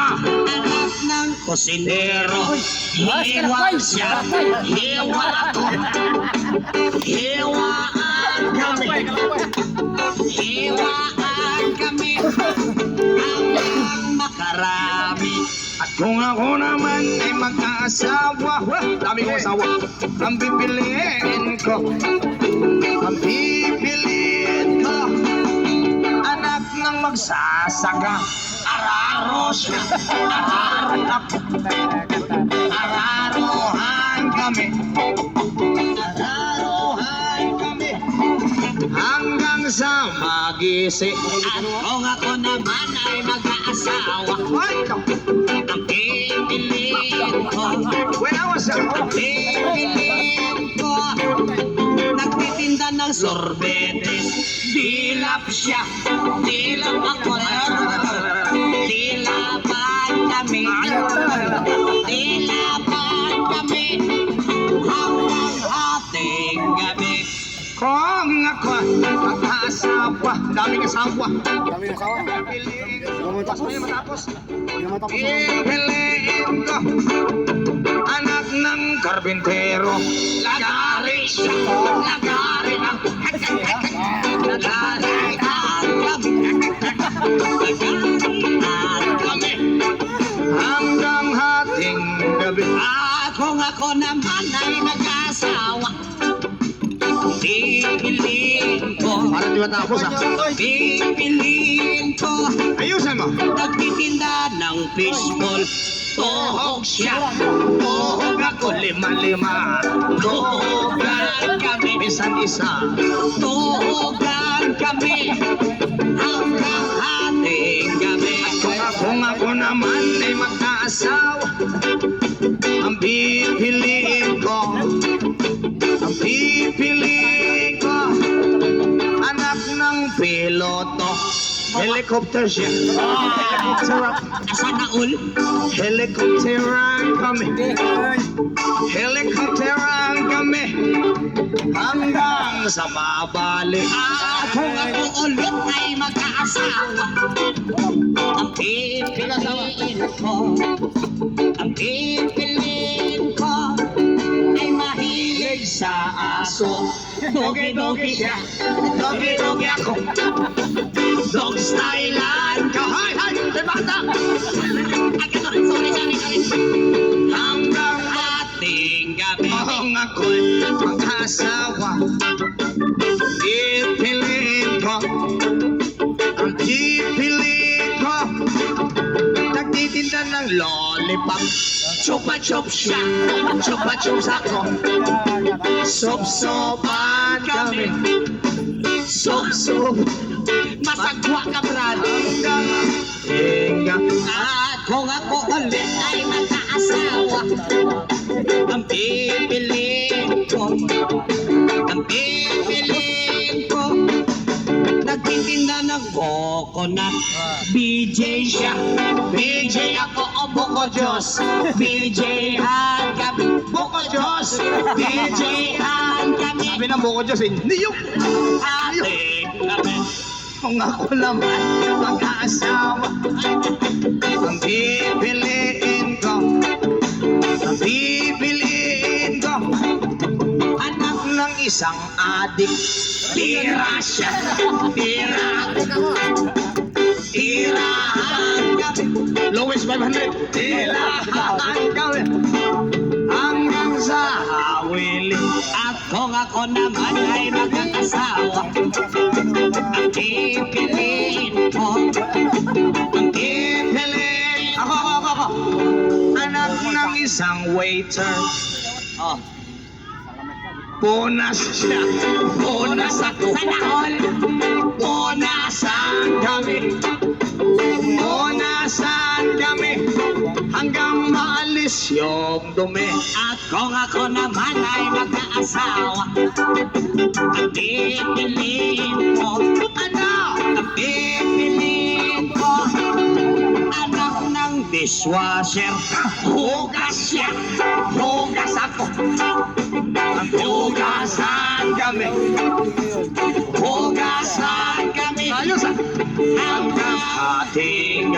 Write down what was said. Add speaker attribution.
Speaker 1: Anak ng kusinero, hiwa siya, hiwa ako. Hiwaan kami, hiwaan kami, hanggang makarami.
Speaker 2: At kung ako naman ay mag-aasawa, dami kong asawa, ang pipiliin ko, anak ng magsasaka. Araro siya, araro ako, araruhan kami, araruhan kami, hanggang sa magising.
Speaker 1: At kung ako naman ay mag-aasawa, ang pipiliin ko,
Speaker 2: When I was
Speaker 1: pipiliin ko, nagtitinda ng sorbetes, dilap siya, dilap ako, dilapan kami, dilapan kami, hanggang hating gabi.
Speaker 2: Kung ako mag-aasawa, daming asawa,
Speaker 3: Daming asawa.
Speaker 2: pipiliin
Speaker 3: Lumuntas
Speaker 2: ko, matapos,
Speaker 3: Lumuntas ko.
Speaker 2: pipiliin ko, anak ng karbintero.
Speaker 1: Lagari siya, lagari ang lagari ang kami, lagari ang kami.
Speaker 2: Hanggang hating gabi.
Speaker 1: At kung ako naman ay mag-asawa, pipiliin ko,
Speaker 2: Para di matapos
Speaker 1: pipiliin ko,
Speaker 2: Ayusin mo.
Speaker 1: nagtitinda ng fishball, tuhog siya,
Speaker 2: Tuhog ako, lima-lima.
Speaker 1: tuhugan kami,
Speaker 2: Isa-isa.
Speaker 1: tuhugan kami, hanggang hating gabi.
Speaker 2: Kung ako naman ay mag-aasawa, ang pipiliin ko, anak ng piloto. Helicopter siya.
Speaker 1: Asa na ul?
Speaker 2: Helicopteran kami. Helicopteran kami. Hanggang sa mabalik.
Speaker 1: At kung ako ulit ay mag-aasawa, ang pipiliin ko, ang pipiliin ko, ay mahilig sa aso. Dogi-dogi siya, dogi-dogi ako, dog stylean ka.
Speaker 2: Hay! Hay! May bata!
Speaker 1: Ay, sorry.
Speaker 2: Hanggang
Speaker 1: Ating gabi.
Speaker 2: kung ako'y mag-asawa, pipiliin ko, ang pipiliin ko, nagtitinda ng lollipop.
Speaker 1: Chupa-chup siya,
Speaker 2: Chupa-chups ako, sup-supan kami, sup-sup,
Speaker 1: masagwa ka, brad.
Speaker 2: hanggang
Speaker 1: At kung ako ulit ay mag-aasawa, ang pipiliin ko, nagtitinda ng coconut. BJ siya, BJ ako, o Buko Diyos, BJ han kami,
Speaker 2: Buko Diyos!
Speaker 1: BJ han kami,
Speaker 2: Sabi ng Buko Diyos, hindi yung
Speaker 1: ating kami.
Speaker 2: kung ako naman mag-aasawa, ang pipiliin ko, anak ng isang adik.
Speaker 1: Tira siya, tira, tirahan kami,
Speaker 2: Lowest 500. Tirahan kami. Hanggang sa hawili.
Speaker 1: at kung ako naman ay mag-asawa, ang pipiliin ko, ang pipiliin
Speaker 2: Ako. Anak ng isang waiter.
Speaker 1: oh,
Speaker 2: Punas siya. Punas ako.
Speaker 1: sana all,
Speaker 2: Punasan kami. Punasan kami. Hanggang maalis yung dumi.
Speaker 1: at kung ako naman ay mag-asawa, ang pipiliin ko, ang pipiliin ko, anak ng dishwasher, hugas siya, hugas ako, hugasan kami, hugasan kami,
Speaker 2: Ayos
Speaker 1: hanggang
Speaker 2: ating